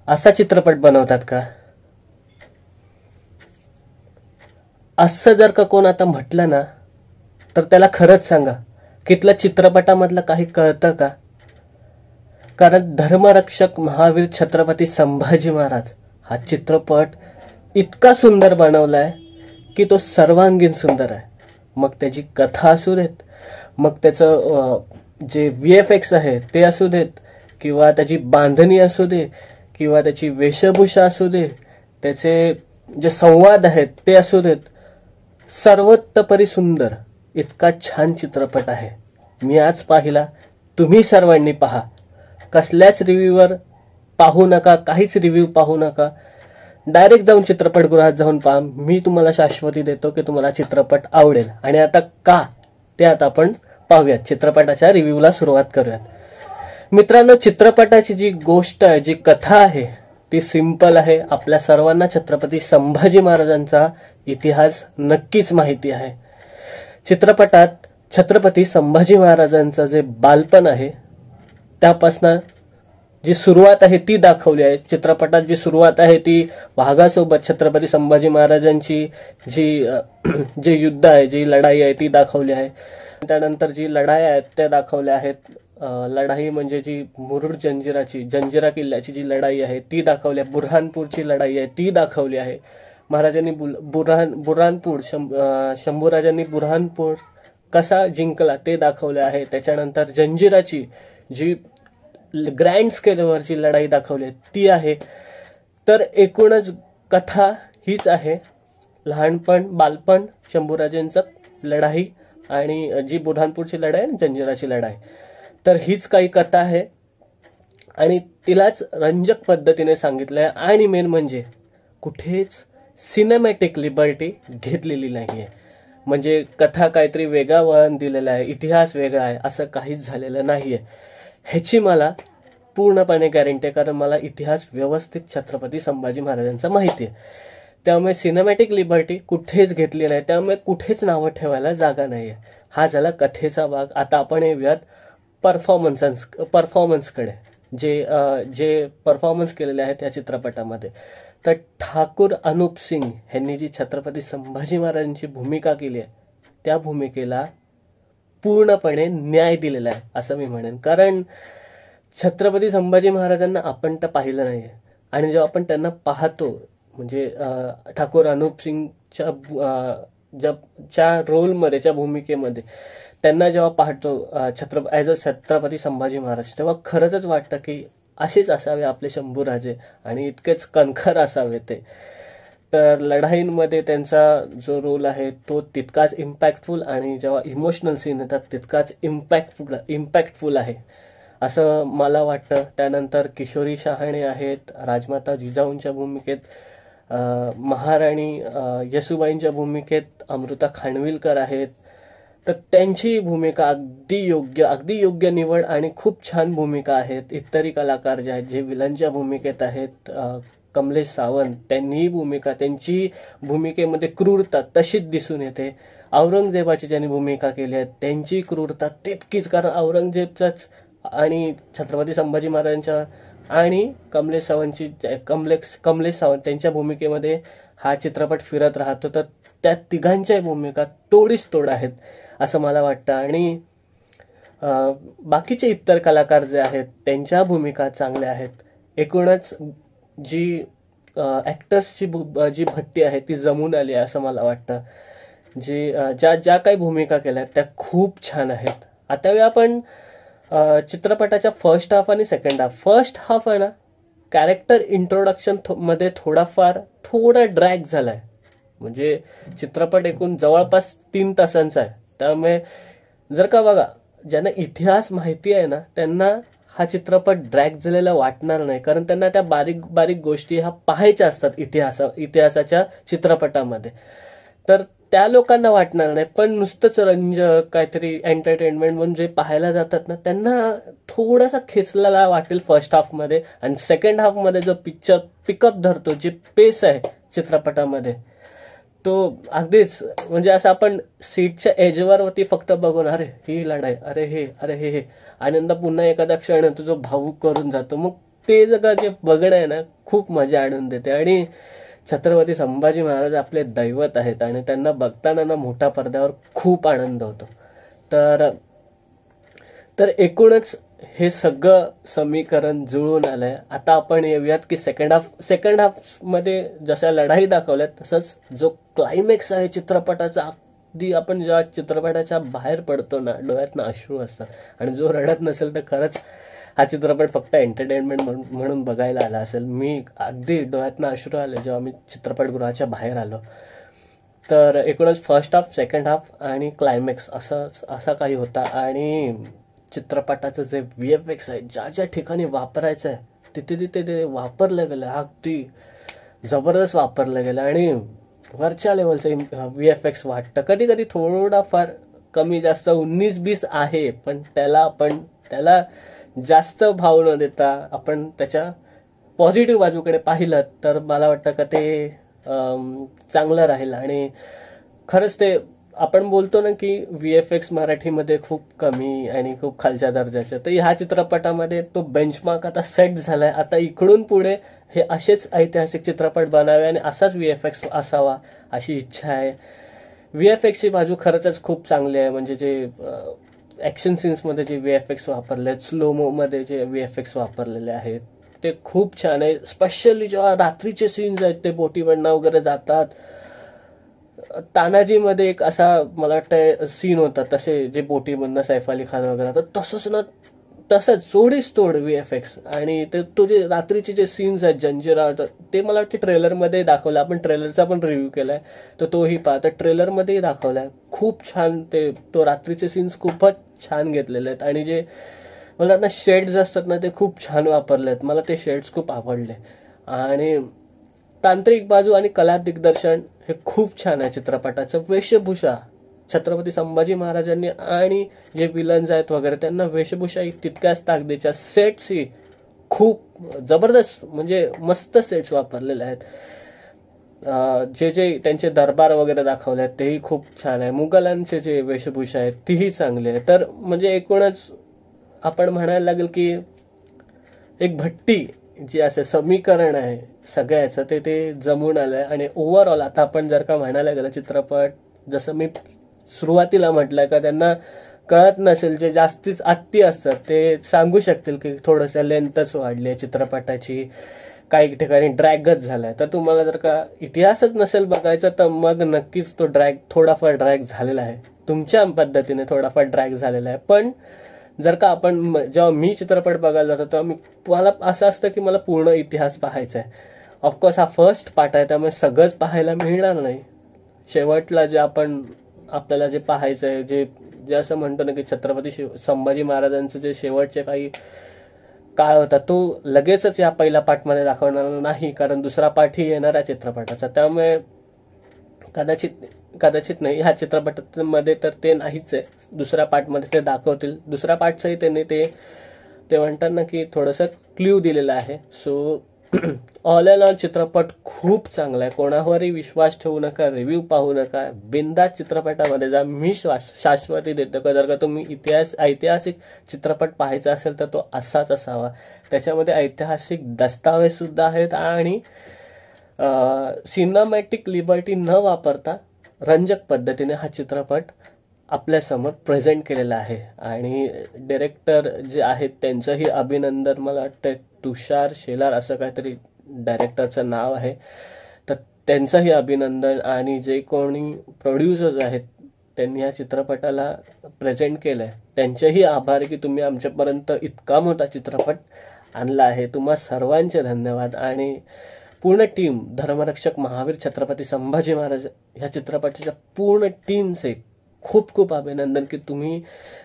असा चित्रपट बनवतात का? असं जर का कोण आता म्हटलं ना, तर त्याला खरंच सांगा, कितलं चित्रपटामधलं काही कळतं का? कारण धर्मरक्षक महावीर छत्रपती संभाजी महाराज हा चित्रपट इतका सुंदर बनवलाय की तो सर्वांगीण सुंदर आहे. मग त्याची कथा असू देत, मग त्याचं जे VFX आहे ते असू देत, किंवा त्याची बांधणी असू दे, किंवा त्याची वेशभूषा असू दे, त्याचे जे संवाद आहेत ते असू देत, सर्वतोपरी सुंदर इतका छान चित्रपट आहे. मी आज पाहिला, तुम्ही सर्वांनी पहा. कसल्याच रिव्ह्यूवर पाहू नका, काहीच रिव्ह्यू पाहू नका, डायरेक्ट जाऊन चित्रपटगृहात जाऊन पहा. मी तुम्हाला शाश्वती देतो की तुम्हाला चित्रपट आवडेल. आणि आता का ते आता आपण पाहूयात, चित्रपटाच्या रिव्ह्यूला सुरुवात करूयात. मित्रांनो, चित्रपटाची जी गोष्ट आहे, जी कथा आहे ती सिंपल आहे. आपल्या सर्वांना छत्रपती संभाजी महाराजांचा इतिहास नक्कीच माहिती आहे. चित्रपटात छत्रपती संभाजी महाराजांचं जे बालपण आहे त्यापासून जी सुरुवात आहे ती दाखवली आहे. चित्रपटात जी सुरुवात आहे ती वाघासोबत छत्रपती संभाजी महाराजांची जी युद्ध आहे, जी लढाई आहे ती दाखवली आहे. त्यानंतर जी लढाई आहेत त्या दाखवल्या आहेत. लढाई म्हणजे जी मुरुड जंजिरा किल्ल्याची जी लढाई आहे ती दाखवली आहे. बुऱ्हाणपूरची लढाई आहे ती दाखवली आहे. महाराजांनी बुऱ्हाणपूर शंभूराजांनी बुऱ्हाणपूर कसा जिंकला ते दाखवले आहे. त्याच्यानंतर जंजिराची जी ग्रँड स्केलवरची लढाई दाखवली आहे ती आहे. तर एकूणच कथा हीच आहे. लहानपण, बालपण, शंभूराजांचं लढाई आणि जी बुऱ्हाणपूरची लढाई आणि जंजिराची लढाई, तर हीच काही कथा आहे. आणि तिलाच रंजक पद्धतीने सांगितलं आहे. आणि मेन म्हणजे कुठेच सिनेमॅटिक लिबर्टी घेतलेली नाही आहे. म्हणजे कथा काहीतरी वेगळा वळण दिलेला आहे, इतिहास वेगळा आहे, असं काहीच झालेलं नाही आहे. ह्याची मला पूर्णपणे गॅरंटी आहे, कारण मला इतिहास व्यवस्थित छत्रपती संभाजी महाराजांचा माहिती आहे. त्यामुळे सिनेमॅटिक लिबर्टी कुठेच घेतली नाही, त्यामुळे कुठेच नावं ठेवायला जागा नाही आहे. हा झाला कथेचा भाग. आता आपण येऊयात परफॉर्मन्सकडे, जे परफॉर्मन्स केलेले आहेत या चित्रपटामध्ये. तर ठाकूर अनूप सिंग यांनी जी छत्रपती संभाजी महाराजांची भूमिका केली आहे त्या भूमिकेला पूर्णपणे न्याय दिलेला आहे असं मी म्हणेन. कारण छत्रपती संभाजी महाराजांना आपण तर पाहिलं नाही आहे, आणि जेव्हा आपण त्यांना पाहतो, म्हणजे ठाकूर अनूप सिंगच्या रोलमध्ये, त्या भूमिकेमध्ये त्यांना जेव्हा पाहतो ॲज अ छत्रपती संभाजी महाराज, तेव्हा खरंच वाटतं की असेच असावे आपले शंभूराजे आणि इतकेच कणखर असावे ते. तर लढाईंमध्ये त्यांचा जो रोल आहे तो तितकाच इम्पॅक्टफुल, आणि जेव्हा इमोशनल सीन येतात तितकाच इम्पॅक्टफुल आहे असं मला वाटतं. त्यानंतर किशोरी शहाणे आहेत राजमाता जिजाऊंच्या भूमिकेत, महाराणी येसूबाईंच्या भूमिकेत अमृता खानविलकर आहेत. तर त्यांची भूमिका अगदी योग्य निवड आणि खूप छान भूमिका आहेत. इतरही कलाकार जे आहेत, जे विलनच्या भूमिकेत आहेत, कमलेश सावंत, त्यांची भूमिकेमध्ये क्रूरता तशीच दिसून येते. औरंगजेबाची ज्यांनी भूमिका केली आहे त्यांची क्रूरता तितकीच, कारण औरंगजेबचाच आणि छत्रपती संभाजी महाराजांच्या आणि कमलेश सावंत त्यांच्या भूमिकेमध्ये हा चित्रपट फिरत राहतो. तर त्या तिघांच्या भूमिका तोडीस तोड आहेत असं मला वाटतं. आणि बाकीचे इतर कलाकार जे आहेत त्यांच्या भूमिका चांगल्या आहेत. एकूणच जी ॲक्टर्सची जी भट्टी आहे ती जमून आली आहे असं मला वाटतं. ज्या काही भूमिका केल्या आहेत त्या खूप छान आहेत. आता आपण चित्रपटाच्या फर्स्ट हाफ आणि सेकंड हाफ. फर्स्ट हाफ आहे ना, कॅरेक्टर इंट्रोडक्शन मध्ये थोडा ड्रॅग झालाय. म्हणजे चित्रपट एकूण जवळपास 3 तासांचा आहे. त्यामुळे जर का बघा, ज्यांना इतिहास माहिती आहे ना त्यांना हा चित्रपट ड्रॅग झालेला वाटणार नाही, कारण त्यांना त्या बारीक बारीक गोष्टी ह्या पाहायच्या असतात इतिहासाच्या चित्रपटामध्ये. तर त्या लोकांना वाटणार नाही. पण नुसतंच रंजक काहीतरी एंटरटेनमेंट म्हणून जे पाहायला जातात ना त्यांना थोडासा खेचलेला वाटेल फर्स्ट हाफमध्ये. आणि सेकंड हाफमध्ये जो पिक्चर पिकअप धरतो, जे पेस आहे चित्रपटामध्ये, तो अगदीच म्हणजे असं आपण सीटच्या एजवरती फक्त बघून अरे ही लढाई, अरे हे आणि नंतर पुन्हा एखादा क्षण तो जो भावूक करून जातो. मग ते जगा जे बघणं आहे ना खूप मजा आणून देते. आणि छत्रपती संभाजी महाराज आपले दैवत आहेत आणि त्यांना बघताना ना मोठ्या पडद्यावर खूप आनंद होतो. तर तर एकूणच हे सगळं समीकरण जुळून आलंय. आता आपण येऊयात की सेकंड हाफ मध्ये जशा लढाई दाखवल्यात तसंच जो क्लायमॅक्स आहे चित्रपटाचा, अगदी आपण जेव्हा चित्रपटाच्या बाहेर पडतो ना डोळ्यातनं अश्रू असतात. आणि जो रडत नसेल तर खरंच हा चित्रपट फक्त एंटरटेनमेंट म्हणून बघायला आला असेल. मी अगदी डोळ्यातनं अश्रू आले जेव्हा मी चित्रपटगृहाच्या बाहेर आलो. तर एकूणच फर्स्ट हाफ, सेकंड हाफ आणि क्लायमॅक्स असा काही होता. आणि चित्रपटाचं जे VFX आहे ज्या ज्या ठिकाणी वापरायचं आहे तिथे ते वापरलं गेलं, अगदी जबरदस्त वापरलं गेलं. आणि वरच्या लेवलचं VFX वाटतं. कधी कधी थोडाफार कमी जास्त 19-20 आहे, पण त्याला जास्त भाव न देता आपण त्याच्या पॉझिटिव्ह बाजूकडे पाहिलं तर मला वाटतं का ते चांगलं राहील. आणि खरंच ते आपण बोलतो ना की VFX मराठीमध्ये खूप कमी आणि खूप खालच्या दर्जाचे, तर ह्या चित्रपटामध्ये तो बेंचमार्क आता सेट झालाय. आता इकडून पुढे हे असेच ऐतिहासिक चित्रपट बनावे आणि असाच VFX असावा अशी इच्छा आहे. VFXची बाजू खरंच खूप चांगली आहे. म्हणजे जे ऍक्शन सीन्समध्ये जे VFX वापरले आहेत, स्लोमो मध्ये जे VFX वापरलेले आहेत ते खूप छान आहे. स्पेशली जेव्हा रात्रीचे सीन्स आहेत, ते बोटीवरनं वगैरे जातात. तानाजी मध्ये एक असा मला वाटतं सीन होता, तसे जे बोटीमधनं सैफ अली खान वगैरे तर तसंच जोडीच तोड VFX. आणि ते तो जे रात्रीचे जे सीन्स आहेत जंजिरा, ते मला वाटतं ट्रेलरमध्ये दाखवलं. आपण ट्रेलरचा पण रिव्ह्यू केलाय तर तोही पाहता, ट्रेलरमध्येही दाखवलाय. खूप छान तो रात्रीचे सीन्स खूपच छान घेतलेले आहेत. आणि जे मला ना शेड्स असतात ना ते खूप छान वापरले आहेत. मला ते शेड्स खूप आवडले. आणि तांत्रिक बाजू आणि कला दिग्दर्शन हे खूप छान आहे चित्रपटाचं. वेशभूषा छत्रपती संभाजी महाराजांनी आणि जे विलन्स आहेत वगैरे त्यांना वेशभूषाही तितक्याच ताकदीच्या. सेट्सही खूप जबरदस्त, म्हणजे मस्त सेट्स वापरलेले आहेत. जे त्यांचे दरबार वगैरे दाखवले आहेत तेही खूप छान आहे. मुघलांचे जे वेशभूषा आहेत तीही चांगली आहे. तर म्हणजे एकूणच आपण म्हणायला लागेल की एक भट्टी जी असे समीकरण आहे सगळ्याचं ते जमून आलंय. आणि ओव्हरऑल आता आपण जर का म्हणायला गेलं चित्रपट, जसं मी सुरुवातीला म्हटलंय का त्यांना कळत नसेल, जे जास्तीच आत्ती असतात ते सांगू शकतील की थोडंसं लेंथच वाढली आहे चित्रपटाची, काही ठिकाणी ड्रॅगच झालाय. तर तुम्हाला जर का इतिहासच नसेल बघायचा तर मग नक्कीच तो थोडाफार ड्रॅग झालेला आहे, तुमच्या पद्धतीने थोडाफार ड्रॅग झालेला आहे. पण जर का आपण जेव्हा मी चित्रपट बघायला जातो तेव्हा मला असं असतं की मला पूर्ण इतिहास पाहायचा आहे. ऑफकोर्स हा फर्स्ट पार्ट आहे त्यामुळे सगळंच पाहायला मिळणार नाही. शेवटला जे आपल्याला जे पाहायचं आहे, जे असं म्हणतो ना की छत्रपती संभाजी महाराजांचं जे शेवटचे काही काळ होता तो लगेचच या पहिल्या पार्टमध्ये दाखवणार नाही, कारण दुसरा पार्टही येणार आहे चित्रपटाचा. त्यामुळे कदाचित नाही, ह्या चित्रपटामध्ये तर ते नाहीच आहे. दुसऱ्या पार्टमध्ये ते दाखवतील. दुसऱ्या पार्टचंही त्यांनी ते म्हणतात ना की थोडंसं क्ल्यू दिलेलं आहे. सो ऑल इन ऑल चित्रपट खूप चांगला आहे. कोणावरही विश्वास ठेवू नका, रिव्ह्यू पाहू नका, बिंदास चित्रपटामध्ये जा. मी शाश्वती देतो का जर का तुम्ही ऐतिहासिक चित्रपट पाहायचा असेल तर तो असाच असावा. त्याच्यामध्ये ऐतिहासिक दस्तावेज सुद्धा आहेत आणि सिनेमॅटिक लिबर्टी न वापरता रंजक पद्धतीने हा चित्रपट आपल्यासमोर प्रेझेंट केलेला आहे. आणि डायरेक्टर जे आहेत त्यांचंही अभिनंदन. मला वाटतं तुषार शेलार असं काहीतरी डायरेक्टरचं नाव आहे, तर त्यांचंही अभिनंदन. आणि जे कोणी प्रोड्युसर्स आहेत त्यांनी या चित्रपटाला प्रेझेंट केलंय त्यांचेही आभार की तुम्ही आमच्यापर्यंत इतका मोठा चित्रपट आणला आहे. तुम्हा सर्वांचे धन्यवाद. आणि पूर्ण टीम धर्मरक्षक महावीर छत्रपती संभाजी महाराज ह्या चित्रपटाच्या पूर्ण टीमचे खूप खूप अभिनंदन की तुम्ही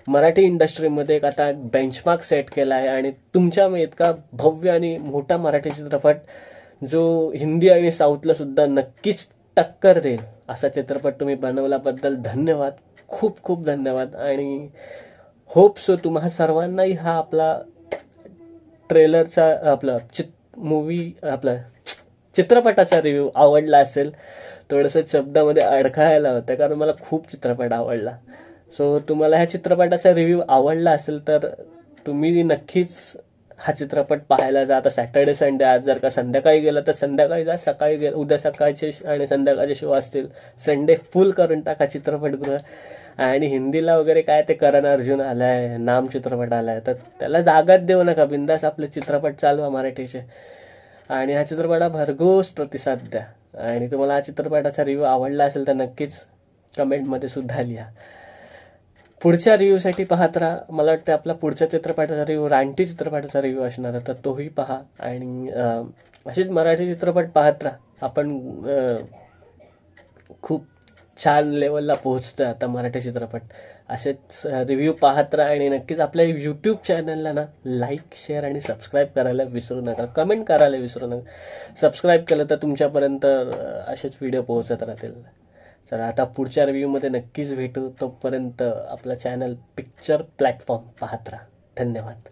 मराठी इंडस्ट्रीमध्ये एक आता बेंचमार्क सेट केला आहे. आणि तुमच्या इतका भव्य आणि मोठा मराठी चित्रपट जो हिंदी आणि साऊथला सुद्धा नक्कीच टक्कर देईल असा चित्रपट तुम्ही बनवल्याबद्दल धन्यवाद, खूप खूप धन्यवाद. आणि होप सो तुम्हा सर्वांनाही हा आपला ट्रेलरचा चित्रपटाचा रिव्ह्यू आवडला असेल. थोडंसं शब्दामध्ये अडकायला होतं कारण मला खूप चित्रपट आवडला. सो तुम्हाला ह्या चित्रपटाचा रिव्ह्यू आवडला असेल तर तुम्ही नक्कीच हा चित्रपट पाहायला जा. आता सॅटर्डे संडे, आज जर का संध्याकाळी गेलं तर संध्याकाळी जा, सकाळी गेलं उद्या सकाळचे आणि संध्याकाळचे शो असतील. संडे फुल करून टाका चित्रपटगृह. आणि हिंदीला वगैरे काय ते करण अर्जुन आलाय, नाम चित्रपट आलाय, तर त्याला जागाच देऊ नका. बिंदास आपले चित्रपट चालवा मराठीचे. आणि हा चित्रपट भरघोस प्रतिसाद द्या. आणि तुम्हाला हा चित्रपटाचा रिव्ह्यू आवडला असेल तर नक्कीच कमेंटमध्ये सुद्धा लिहा. पुढच्या रिव्ह्यूसाठी पाहत राहा. मला वाटतं आपला पुढच्या चित्रपटाचा रिव्ह्यू रानटी चित्रपटाचा रिव्ह्यू असणार आहे, तर तोही पहा. आणि असेच मराठी चित्रपट पाहत राहा. आपण खूप छान लेवलला पोहोचतोय आता मराठी चित्रपट. असेच रिव्ह्यू पाहत राहा. आणि नक्कीच आपल्या यूट्यूब चॅनलला ना लाईक, शेअर आणि सबस्क्राईब करायला विसरू नका. कमेंट करायला विसरू नका. सबस्क्राईब केलं तर तुमच्यापर्यंत असेच व्हिडिओ पोहोचत राहतील. चला आता पुढच्या रिव्ह्यूमध्ये नक्कीच भेटू. तोपर्यंत आपला चॅनल पिक्चर प्लॅटफॉर्म पाहत राहा. धन्यवाद.